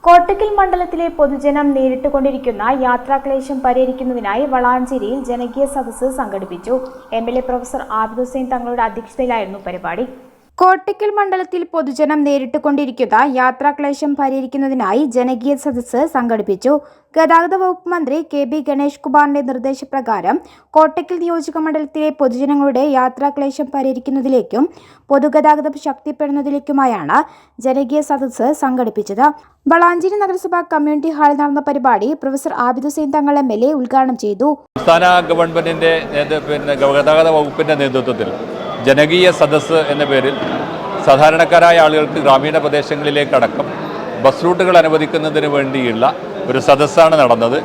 കോട്ടക്കൽ മണ്ഡലത്തിലെ പൊതുജനം നേരിട്ടുകൊണ്ടിരിക്കുന്ന യാത്രാക്ലേശം പരിഹരിക്കുന്നതിനായി വളാഞ്ചേരിയിൽ ജനകീയ സദസ്സ് സംഘടിപ്പിച്ചു. എംഎൽഎ പ്രൊഫസർ ആബിദ് ഹുസൈൻ തങ്ങളുടെ അധ്യക്ഷതയിലായിരുന്നു പരിപാടി. കോട്ടക്കൽ മണ്ഡലത്തിൽ പൊതുജനം നേരിട്ടുകൊണ്ടിരിക്കുന്ന യാത്രാക്ലേശം പരിഹരിക്കുന്നതിനായി ജനകീയ സദസ്സ് സംഘടിപ്പിച്ചു. ഗതാഗത വകുപ്പ് മന്ത്രി കെ.ബി. ഗണേഷ് കുമാറിന്റെ നിർദ്ദേശപ്രകാരം കോട്ടക്കൽ നിയോജക മണ്ഡലത്തിലെ പൊതുജനങ്ങളുടെ യാത്രാക്ലേശം പരിഹരിക്കുന്നതിലേക്കും പൊതുഗതാഗതം ശക്തിപ്പെടുന്നതിലേക്കുമായാണ് ജനകീയ സദസ്സ് സംഘടിപ്പിച്ചത്. വളാഞ്ചേരി നഗരസഭ കമ്മ്യൂണിറ്റി ഹാളിൽ നടന്ന പരിപാടി പ്രൊഫസർ ആബിദ് ഹുസൈൻ തങ്ങൾ എംഎൽഎ ഉദ്ഘാടനം ചെയ്തു. സംസ്ഥാന ഗവൺമെന്റിന്റെ ഗതാഗത വകുപ്പിന്റെ നേതൃത്വത്തിൽ ജനകീയ സദസ്സ് എന്ന പേരിൽ സാധാരണക്കാരായ ആളുകൾക്ക് ഗ്രാമീണ പ്രദേശങ്ങളിലേക്കടക്കം ബസ് റൂട്ടുകൾ അനുവദിക്കുന്നതിന് വേണ്ടിയുള്ള ഒരു സദസ്സാണ് നടന്നത്.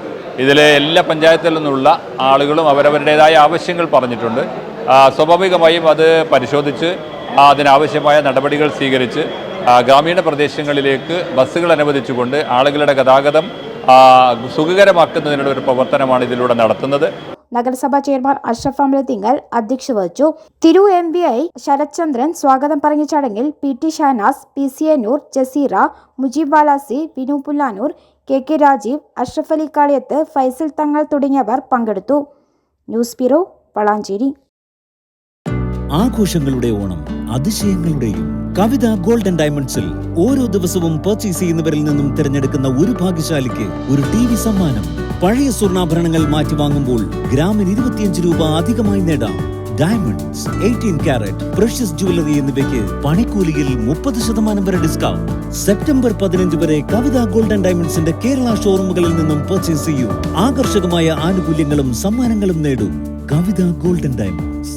ഇതിലെ എല്ലാ പഞ്ചായത്തിൽ നിന്നുള്ള ആളുകളും അവരവരുടേതായ ആവശ്യങ്ങൾ പറഞ്ഞിട്ടുണ്ട്. സ്വാഭാവികമായും അത് പരിശോധിച്ച് അതിനാവശ്യമായ നടപടികൾ സ്വീകരിച്ച് ഗ്രാമീണ പ്രദേശങ്ങളിലേക്ക് ബസ്സുകൾ അനുവദിച്ചുകൊണ്ട് ആളുകളുടെ ഗതാഗതം സുഖകരമാക്കുന്നതിനുള്ള ഒരു പ്രവർത്തനമാണ് ഇതിലൂടെ നടത്തുന്നത്. നഗരസഭാ ചെയർമാൻ അഷ്റഫ് അമലത്തിങ്കൽ അധ്യക്ഷത വഹിച്ചു. തിരു MVI ശരത്ചന്ദ്രൻ സ്വാഗതം പറഞ്ഞ ചടങ്ങിൽ PT ഷഹനാസ്, PCA നൂർ, ജസീറ, മുജീബ് വാലാസി, വിനു പുല്ലാനൂർ, KK രാജീവ്, അഷ്റഫ് അലി കാളിയത്ത്, ഫൈസൽ തങ്ങൾ തുടങ്ങിയവർ പങ്കെടുത്തു. News bureau, Valanchery. ആഘോഷങ്ങളുടെ ഓണം, അതിശയങ്ങളുടെയും കവിത ഗോൾഡ് ആൻഡ് ഡയമണ്ട്സിൽ ഓരോ ദിവസവും പർച്ചേസ് ചെയ്യുന്നവരിൽ നിന്നും തിരഞ്ഞെടുക്കുന്ന ഒരു ഭാഗ്യശാലിക്ക് ഒരു TV സമ്മാനം. പഴയ സ്വർണ്ണാഭരണങ്ങൾ മാറ്റി വാങ്ങുമ്പോൾ ഗ്രാമിന് 25 രൂപ അധികമായി നേടാം. ഡയമണ്ട്സ്, 18 കാരറ്റ്, പ്രഷ്യസ് ജുവലറി എന്നിവയ്ക്ക് പണിക്കൂലിയിൽ 30% വരെ ഡിസ്കൗണ്ട്. സെപ്റ്റംബർ 15 വരെ കവിത ഗോൾഡ് ആൻഡ് ഡയമണ്ട്സിന്റെ കേരള ഷോറൂമുകളിൽ നിന്നും പർച്ചേസ് ചെയ്യൂ. ആകർഷകമായ ആനുകൂല്യങ്ങളും സമ്മാനങ്ങളും നേടൂ. കവിത ഗോൾഡ് ആൻഡ് ഡയമണ്ട്സ്.